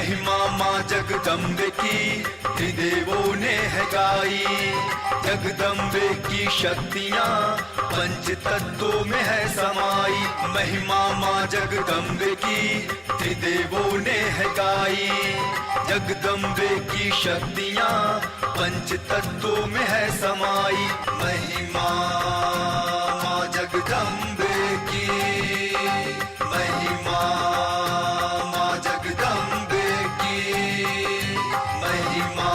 महिमा माँ जगदम्बे की त्रिदेवों ने है गाई। जगदम्बे की शक्तियाँ पंच तत्वों में है समाई। महिमा माँ जगदम्बे की त्रिदेवों ने है गाई। जगदम्बे की शक्तियाँ पंच तत्वों में है समाई। महिमा माँ जगदम्बे की, महिमा माँ जगदम्बे की, महिमा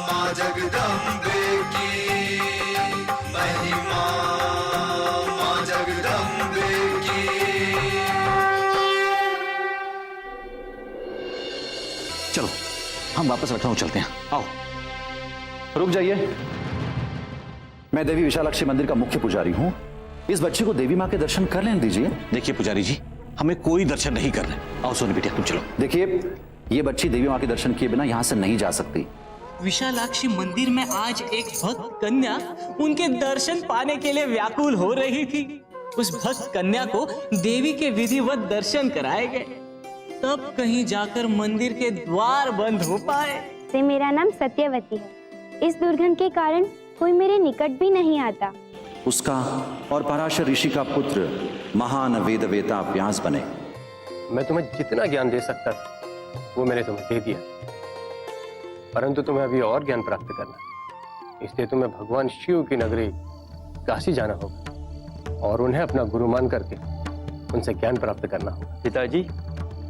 माँ जगदम्बे की, महिमा माँ जगदम्बे की। चलो हम वापस लखनऊ चलते हैं, आओ। रुक जाइए, मैं देवी विशालाक्षी मंदिर का मुख्य पुजारी हूं। इस बच्चे को देवी मां के दर्शन कर लेने दीजिए। देखिए पुजारी जी, हमें कोई दर्शन नहीं करना। आओ सोनी बेटिया तुम चलो। देखिए, ये बच्ची देवी मां के दर्शन किए बिना यहां से नहीं जा सकती। विशालाक्षी मंदिर में आज एक भक्त कन्या उनके दर्शन पाने के लिए व्याकुल हो रही थी। उस भक्त कन्या को देवी के विधिवत दर्शन कराए गए, तब कहीं जाकर मंदिर के द्वार बंद हो पाए। मेरा नाम सत्यवती है। इस दुर्गंध के कारण कोई मेरे निकट भी नहीं आता। उसका और पराशर ऋषि का पुत्र महान वेदवेता व्यास बने। मैं तुम्हें जितना ज्ञान दे सकता था वो मैंने तुम्हें दे दिया, परंतु तुम्हें अभी और ज्ञान प्राप्त करना, इसलिए तुम्हें भगवान शिव की नगरी काशी जाना होगा और उन्हें अपना गुरु मान करके उनसे ज्ञान प्राप्त करना होगा। पिताजी,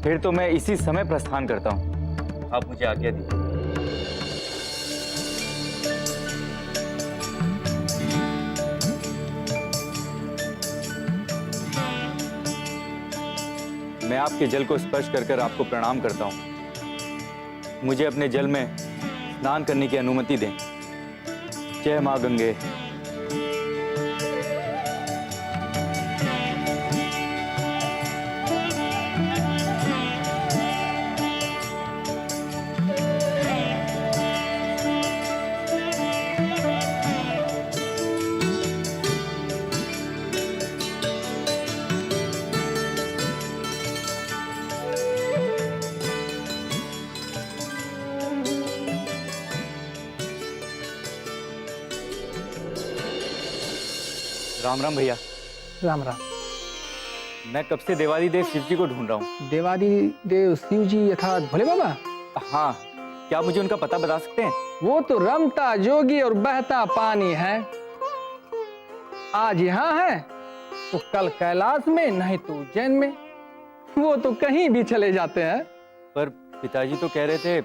फिर तो मैं इसी समय प्रस्थान करता हूँ। आप मुझे आज्ञा दीजिए। मैं आपके जल को स्पर्श कर कर आपको प्रणाम करता हूँ। मुझे अपने जल में स्नान करने की अनुमति दें। जय माँ गंगे। राम राम भैया। राम राम। मैं कब से देवादिदेव शिव जी को ढूंढ रहा हूँ। देवादिदेव शिव जी अर्थात भोले बाबा? हाँ, क्या मुझे उनका पता बता सकते हैं? वो तो रमता जोगी और बहता पानी है। आज यहाँ है तो कल कैलाश में, नहीं तो उज्जैन में। वो तो कहीं भी चले जाते हैं। पर पिताजी तो कह रहे थे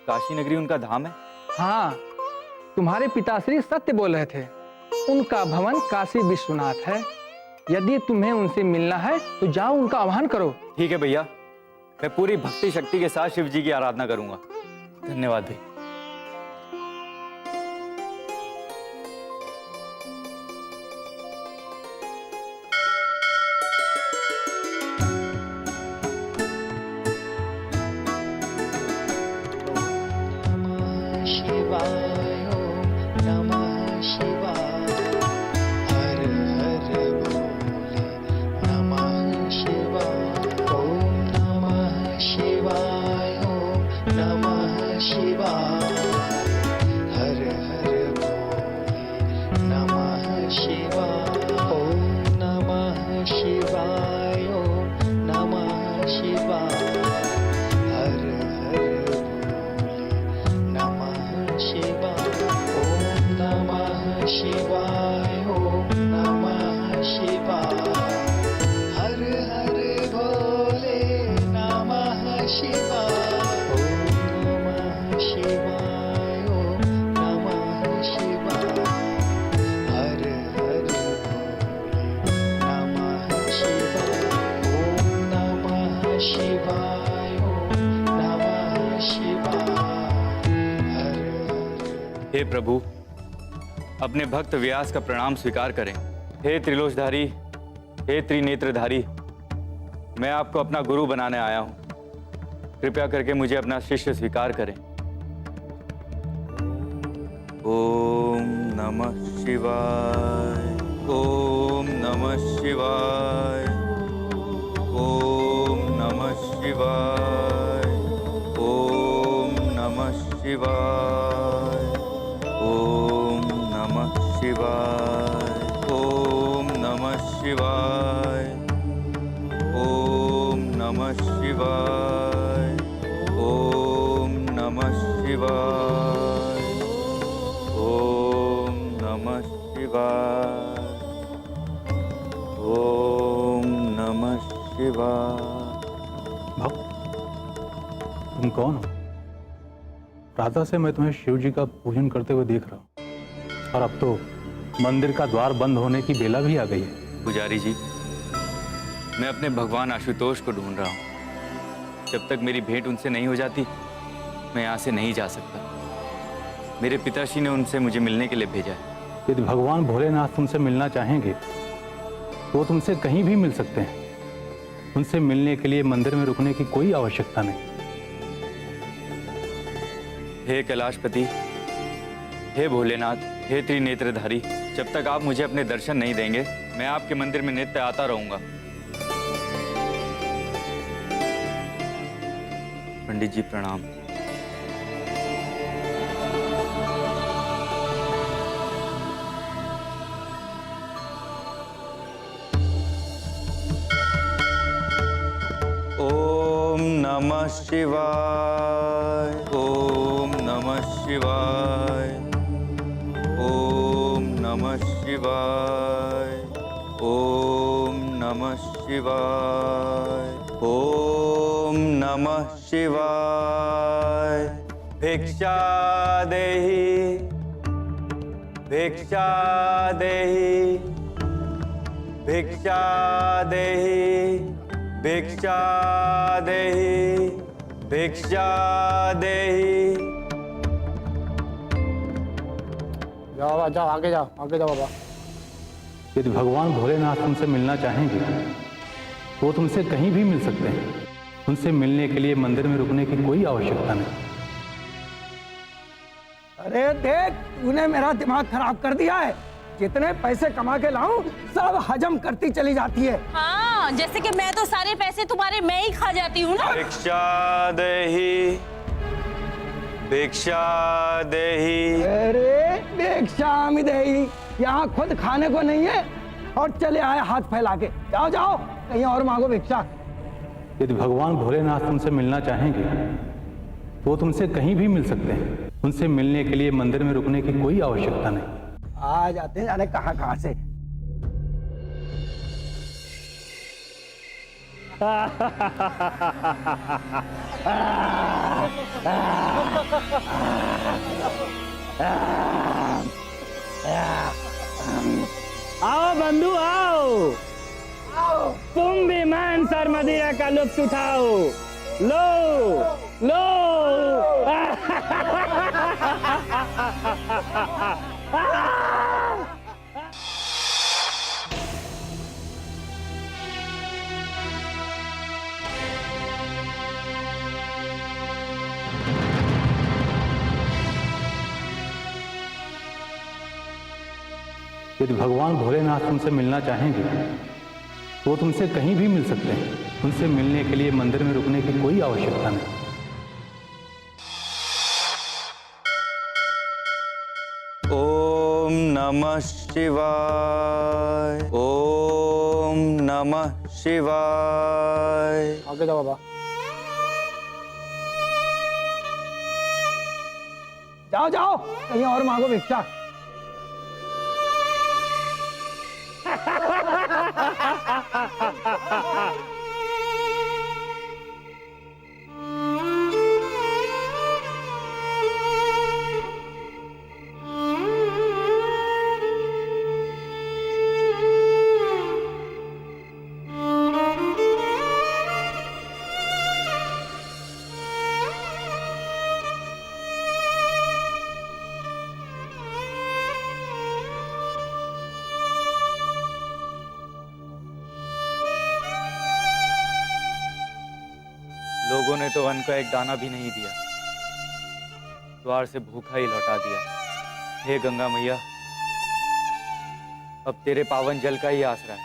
काशी नगरी उनका धाम है। हाँ, तुम्हारे पिताश्री सत्य बोल रहे थे। उनका भवन काशी विश्वनाथ है। यदि तुम्हें उनसे मिलना है तो जाओ, उनका आह्वान करो। ठीक है भैया, मैं पूरी भक्ति शक्ति के साथ शिव जी की आराधना करूंगा। धन्यवाद भैया। हे प्रभु, अपने भक्त व्यास का प्रणाम स्वीकार करें। हे त्रिलोचधारी, हे त्रिनेत्रधारी, मैं आपको अपना गुरु बनाने आया हूं। कृपया करके मुझे अपना शिष्य स्वीकार करें। ओम नमः शिवाय, ओम नमः शिवाय, ओम नमः शिवाय। ओम नमः शिवाय। ओम नमः शिवाय। ओम नमः शिवाय। ओम नमः शिवाय। ओम नमः शिवाय। ओम नमः शिवाय। ओम नमः शिवाय। भक्त, तुम कौन हो? प्रातः से मैं तुम्हें शिव जी का पूजन करते हुए देख रहा हूँ, और अब तो मंदिर का द्वार बंद होने की बेला भी आ गई है। पुजारी जी, मैं अपने भगवान आशुतोष को ढूंढ रहा हूँ। जब तक मेरी भेंट उनसे नहीं हो जाती, मैं यहाँ से नहीं जा सकता। मेरे पिताश्री ने उनसे मुझे मिलने के लिए भेजा है। यदि भगवान भोलेनाथ तुमसे मिलना चाहेंगे तो वो तुमसे कहीं भी मिल सकते हैं। उनसे मिलने के लिए मंदिर में रुकने की कोई आवश्यकता नहीं। हे कैलाशपति, हे भोलेनाथ, हे त्रिनेत्रधारी, जब तक आप मुझे अपने दर्शन नहीं देंगे, मैं आपके मंदिर में नित्य आता रहूंगा। पंडित जी प्रणाम। ओम नमः शिवाय। ओम नमः शिवाय। ओम नमः शिवाय। ओम नमः शिवाय। ओम नमः शिवाय। भिक्षा देहि, भिक्षा देहि, भिक्षा देहि, भिक्षा देहि, भिक्षा देहि। जाओ बाबा, जाओ आगे जाओ, आगे जाओ बाबा। यदि भगवान भोलेनाथ तुमसे मिलना चाहेंगे तो वो तुमसे कहीं भी मिल सकते हैं। उनसे मिलने के लिए मंदिर में रुकने की कोई आवश्यकता नहीं। अरे देख, तूने मेरा दिमाग खराब कर दिया है। जितने पैसे कमा के लाऊं सब हजम करती चली जाती है। हाँ, जैसे कि मैं तो सारे पैसे तुम्हारे मैं ही खा जाती हूँ ना। भिक्षा देहि, भिक्षा देहि। अरे भिक्षामि देहि, यहाँ खुद खाने को नहीं है और चले आए हाथ फैला के। जाओ जाओ, कहीं और मांगो भिक्षा। यदि भगवान भोलेनाथ तुमसे मिलना चाहेंगे तो वो तुमसे कहीं भी मिल सकते हैं। उनसे मिलने के लिए मंदिर में रुकने की कोई आवश्यकता नहीं। आ जाते हैं, जाने कहाँ कहाँ से। आओ बंधु आओ, तुम भी मांसाहार मदिरा का लुत्फ उठाओ। लो लो। यदि भगवान भोलेनाथ तुमसे मिलना चाहेंगे तो वो तुमसे कहीं भी मिल सकते हैं। उनसे मिलने के लिए मंदिर में रुकने की कोई आवश्यकता नहीं। ओम नमः शिवाय। ओम नमः शिवाय। आगे जाओ बाबा। जाओ जाओ, कहीं और मांगो भिक्षा। लोगों ने तो अन्न का एक दाना भी नहीं दिया, द्वार से भूखा ही लौटा दिया। हे गंगा मैया, अब तेरे पावन जल का ही आसरा है।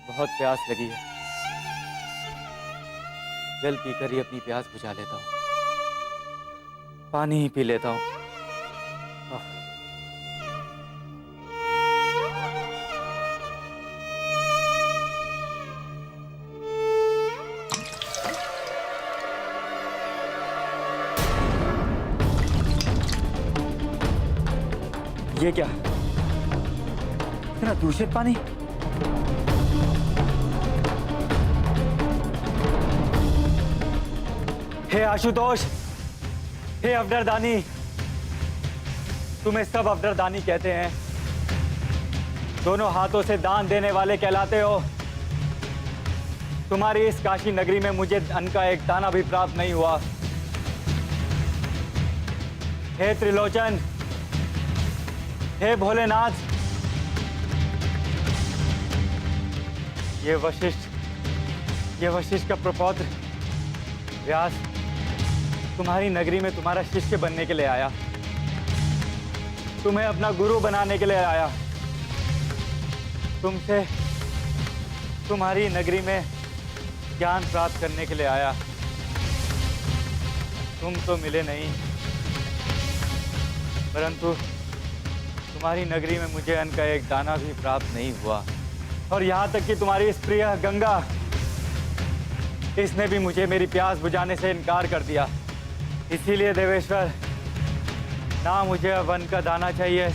बहुत प्यास लगी है, जल पीकर ही अपनी प्यास बुझा लेता हूँ, पानी ही पी लेता हूँ। ये क्या, इतना दूषित पानी? हे आशुतोष, हे अवडरदानी, तुम्हें सब अवडरदानी कहते हैं। दोनों हाथों से दान देने वाले कहलाते हो। तुम्हारी इस काशी नगरी में मुझे अन्न का एक दाना भी प्राप्त नहीं हुआ। हे त्रिलोचन, हे भोलेनाथ, ये वशिष्ठ का प्रपौत्र व्यास तुम्हारी नगरी में तुम्हारा शिष्य बनने के लिए आया, तुम्हें अपना गुरु बनाने के लिए आया, तुमसे तुम्हारी नगरी में ज्ञान प्राप्त करने के लिए आया। तुम तो मिले नहीं, परंतु तुम्हारी नगरी में मुझे अन्न का एक दाना भी प्राप्त नहीं हुआ। और यहाँ तक कि तुम्हारी इस प्रिय गंगा, इसने भी मुझे मेरी प्यास बुझाने से इनकार कर दिया। इसीलिए देवेश्वर, ना मुझे अब अन्न का दाना चाहिए,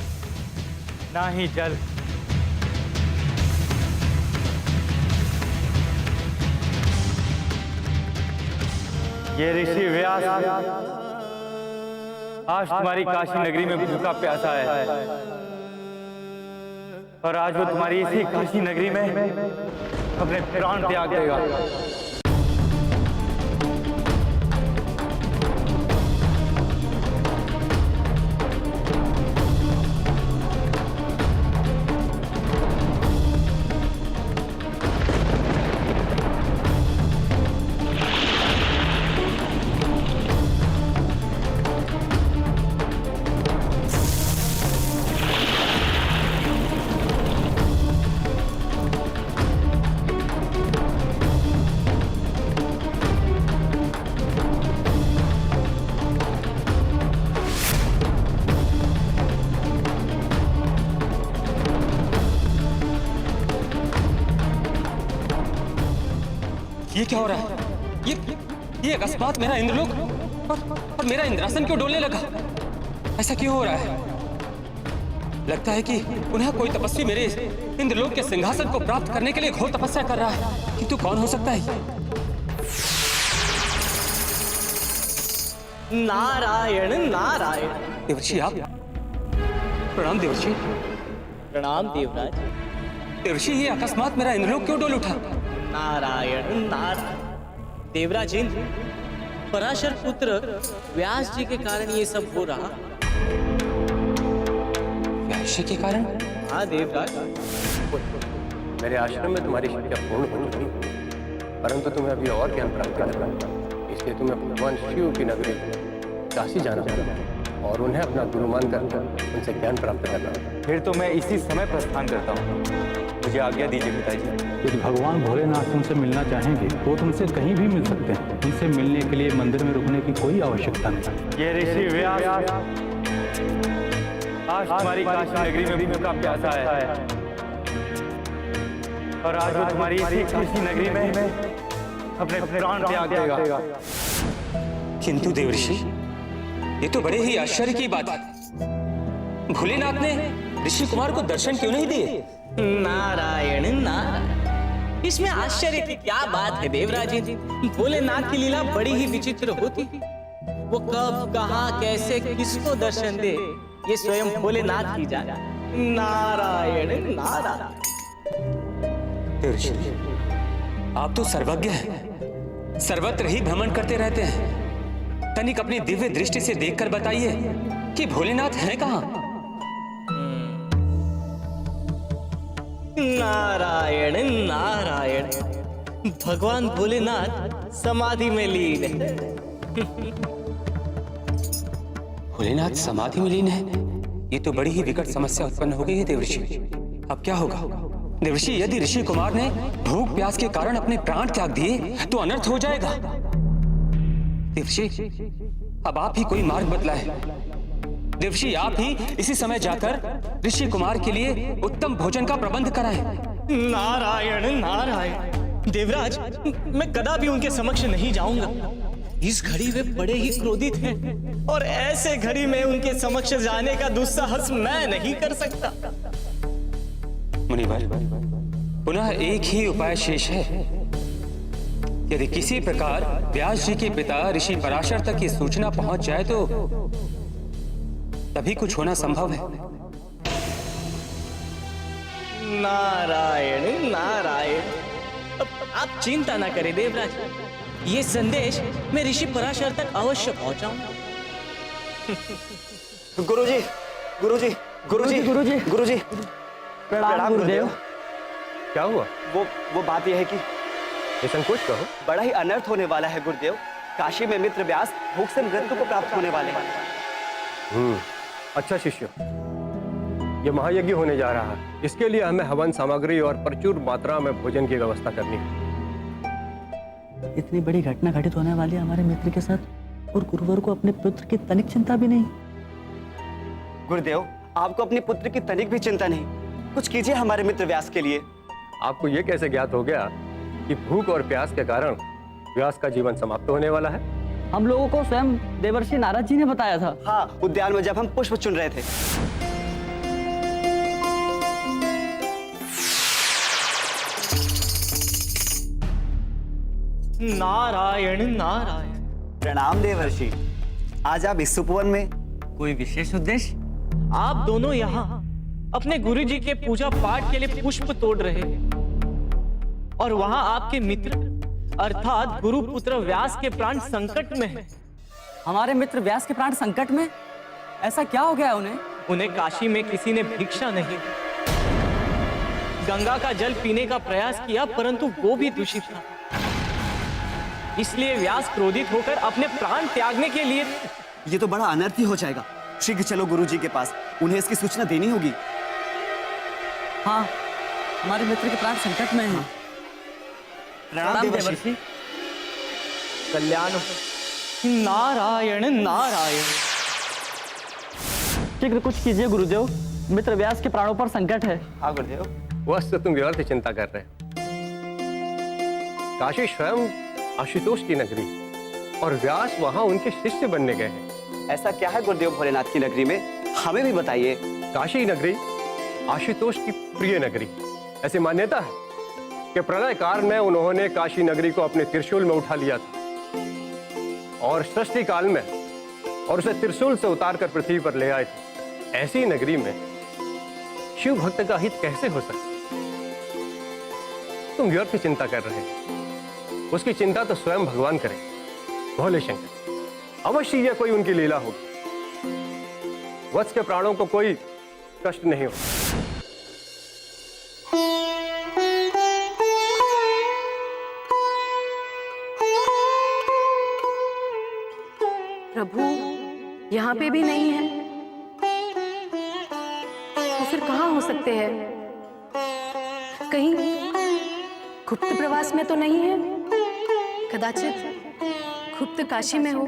ना ही जल। ये ऋषि व्यास आज तुम्हारी काशी नगरी में भूखा प्यासा है, और आज वो तुम्हारी इसी काशी नगरी में अपने प्राण त्याग देगा। ये क्या हो रहा है? ये अकस्मात मेरा इंद्रलोक और मेरा इंद्रासन क्यों डोलने लगा? ऐसा क्यों हो रहा है? लगता है कि पुनः कोई तपस्वी मेरे इंद्रलोक के सिंहासन को प्राप्त करने के लिए घोर तपस्या कर रहा है। किंतु कौन हो सकता है? नारायण नारायण। देवर्षि, आप? प्रणाम देवर्षि। प्रणाम देवराज। देवर्षि, ये अकस्मात मेरा इंद्रलोक क्यों डोल उठा? नारायण नारायण। देवराज इंद्र, पराशर पुत्र व्यास जी के कारण ये सब हो रहा। व्यास जी के कारण? हाँ देवराज। मेरे आश्रम में तुम्हारी शिक्षा पूर्ण होनी थी, परंतु तुम्हें अभी और ज्ञान प्राप्त करना है। इसलिए तुम्हें भगवान शिव की नगरी काशी जाना होगा और उन्हें अपना गुरु मानकर उनसे ज्ञान प्राप्त करना होगा। फिर तो मैं इसी समय प्रस्थान करता हूँ। मुझे आज्ञा दीजिए पिताजी। यदि भगवान भोलेनाथ तुमसे मिलना चाहेंगे तो तुमसे कहीं भी मिल सकते हैं। उनसे मिलने के लिए मंदिर में रुकने की कोई आवश्यकता नहीं। ये ऋषि व्यास आज तुम्हारी काशी नगरी में भूखा प्यासा है, और आज वो तुम्हारी इसी काशी नगरी में अपने प्राण त्याग देगा। किंतु देवर्षि, ये तो बड़े ही आश्चर्य की बात है। भोलेनाथ ने ऋषि कुमार को दर्शन क्यों नहीं दिए? नारायण नारायण। इसमें आश्चर्य की क्या बात है देवराज जी? भोलेनाथ की लीला बड़ी ही विचित्र होती है। वो कब, कहाँ, कैसे, किसको दर्शन दे, ये स्वयं भोलेनाथ ही जाने। नारायण नारायण। देवर्षि, आप तो सर्वज्ञ हैं, सर्वत्र ही भ्रमण करते रहते हैं। तनिक अपनी दिव्य दृष्टि से देखकर बताइए कि भोलेनाथ हैं कहाँ? नारायण नारायण। भगवान भोलेनाथ समाधि में लीन है। भोलेनाथ समाधि में लीन है? ये तो बड़ी ही विकट समस्या उत्पन्न हो गई है देवर्षि। अब क्या होगा? देवर्षि, यदि ऋषि कुमार ने भूख प्यास के कारण अपने प्राण त्याग दिए तो अनर्थ हो जाएगा। देवर्षि, अब आप ही कोई मार्ग बतलाए। देवर्षि, आप ही इसी समय जाकर ऋषि कुमार के लिए उत्तम भोजन का प्रबंध कराएं। नारायण नारायण। देवराज, मैं कदापि उनके समक्ष नहीं जाऊंगा। इस घड़ी वे बड़े ही क्रोधित हैं और ऐसे घड़ी में उनके समक्ष जाने का दुस्साहस मैं नहीं कर सकता। मुनिवर, पुनः एक ही उपाय शेष है। यदि किसी प्रकार व्यास जी के पिता ऋषि पराशर तक ये सूचना पहुंच जाए तो तभी कुछ होना संभव है। नारायण नारायण। आप चिंता ना करें देवराज, ये संदेश मैं ऋषि पराशर तक अवश्य पहुंचाऊंगा। गुरुजी, गुरुजी, गुरुजी, गुरुजी, गुरुजी, प्रणाम गुरुदेव। क्या हुआ? वो बात यह है कि संकोच कहो। बड़ा ही अनर्थ होने वाला है गुरुदेव। काशी में मित्र व्यास भूख से मृत्यु को प्राप्त होने वाले हैं। अच्छा शिष्य, ये महायज्ञ होने जा रहा है। इसके लिए हमें हवन सामग्री और प्रचुर मात्रा में भोजन की व्यवस्था करनी है। इतनी बड़ी घटना घटित होने वाली है हमारे मित्र के साथ, और गुरुवर को अपने पुत्र की तनिक चिंता भी नहीं। गुरुदेव, आपको अपने पुत्र की तनिक भी चिंता नहीं। कुछ कीजिए हमारे मित्र व्यास के लिए। आपको ये कैसे ज्ञात हो गया कि भूख और प्यास के कारण व्यास का जीवन समाप्त होने वाला है? हम लोगों को स्वयं देवर्षि नारद जी ने बताया था। हाँ, उद्यान में जब हम पुष्प चुन रहे थे। नारायण नारायण। प्रणाम देवर्षि। आज आप इस उपवन में कोई विशेष उद्देश्य? आप दोनों यहाँ अपने गुरुजी के पूजा पाठ के लिए पुष्प तोड़ रहे हैं, और वहां आपके मित्र अर्थात गुरुपुत्र व्यास के प्राण संकट में हैं। हमारे मित्र व्यास के प्राण संकट में? ऐसा क्या हो गया उन्हें? उन्हें काशी में किसी ने भिक्षा नहीं दी। गंगा का जल पीने का प्रयास किया, परंतु वो भी दूषित था। इसलिए व्यास क्रोधित होकर अपने प्राण त्यागने के लिए। ये तो बड़ा अनर्थ ही हो जाएगा। शीघ्र चलो गुरुजी के पास, उन्हें इसकी सूचना देनी होगी। हाँ, हमारे मित्र के प्राण संकट में हैं। प्रणाम देवर्षि। कल्याण हो। नारायण नारायण। शीघ्र कुछ कीजिए गुरुदेव, मित्र व्यास के प्राणों पर संकट है। हाँ गुरुदेव। बस तुम व्यर्थ चिंता कर रहे हो। काशी स्वयं आशुतोष की नगरी, और व्यास वहां उनके शिष्य बनने गए हैं। ऐसा क्या है गुरुदेव भोलेनाथ की नगरी में? हमें भी बताइए। काशी नगरी आशुतोष की प्रिय नगरी। ऐसी मान्यता है कि प्रलय काल में उन्होंने काशी नगरी को अपने त्रिशूल में उठा लिया था, और सृष्टि काल में और उसे त्रिशूल से उतार कर पृथ्वी पर ले आए थे। ऐसी नगरी में शिव भक्त का हित कैसे हो सकता? तुम व्यर्थ चिंता कर रहे हो। उसकी चिंता तो स्वयं भगवान करें, भोले शंकर। अवश्य यह कोई उनकी लीला होगी। वत्स के प्राणों को कोई कष्ट नहीं होगा। प्रभु यहाँ पे भी नहीं है, तो फिर कहाँ हो सकते हैं? कहीं गुप्त प्रवास में तो नहीं है? कदाचित गुप्त काशी में हो।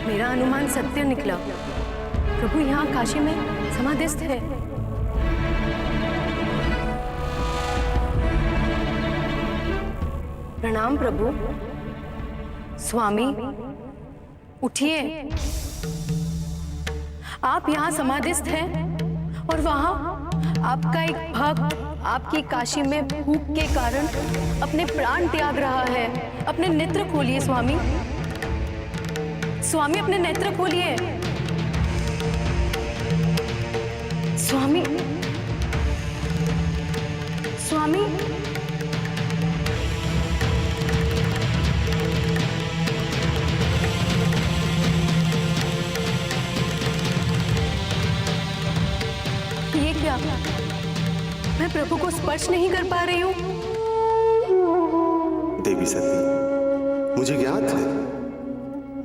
मेरा अनुमान सत्य निकला। प्रभु यहाँ काशी में समाधिस्थ है। प्रणाम प्रभु। स्वामी उठिए। आप यहाँ समाधिस्थ हैं, और वहाँ आपका एक भक्त आपकी काशी में भूख के कारण अपने प्राण त्याग रहा है। अपने नेत्र खोलिए स्वामी। स्वामी अपने नेत्र खोलिए। स्वामी, स्वामी। क्या मैं प्रभु को स्पर्श नहीं कर पा रही हूँ? देवी सती, मुझे ज्ञात है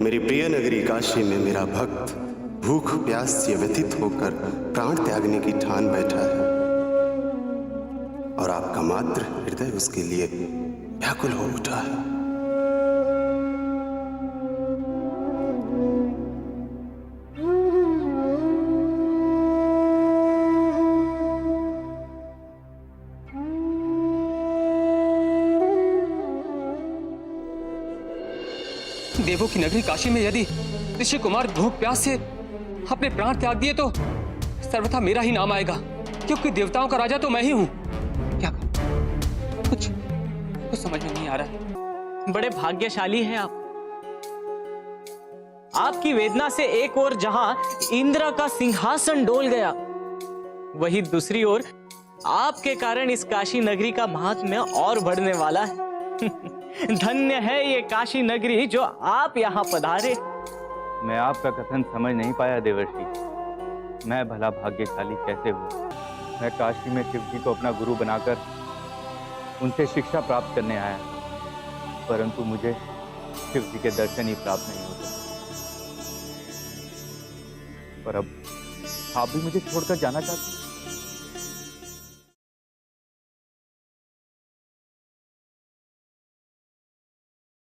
मेरी प्रिय नगरी काशी में मेरा भक्त भूख प्यास से व्यथित होकर प्राण त्यागने की ठान बैठा है और आपका मात्र हृदय उसके लिए व्याकुल हो उठा है। देवों की नगरी काशी में यदि ऋषि कुमार भूख प्यास से अपने प्राण त्याग दिए तो सर्वथा मेरा ही नाम आएगा, क्योंकि देवताओं का राजा तो मैं ही हूं। क्या करूं? कुछ समझ में नहीं आ रहा है। बड़े भाग्यशाली हैं आप। आपकी वेदना से एक ओर जहां इंद्र का सिंहासन डोल गया, वहीं दूसरी ओर आपके कारण इस काशी नगरी का महात्म्य और बढ़ने वाला है। धन्य है ये काशी नगरी जो आप यहाँ पधारे। मैं आपका कथन समझ नहीं पाया देवर्षि। मैं भला भाग्यशाली कैसे हुआ? मैं काशी में शिव जी को अपना गुरु बनाकर उनसे शिक्षा प्राप्त करने आया, परंतु मुझे शिव जी के दर्शन ही प्राप्त नहीं होते। पर अब आप भी मुझे छोड़कर जाना चाहते हैं?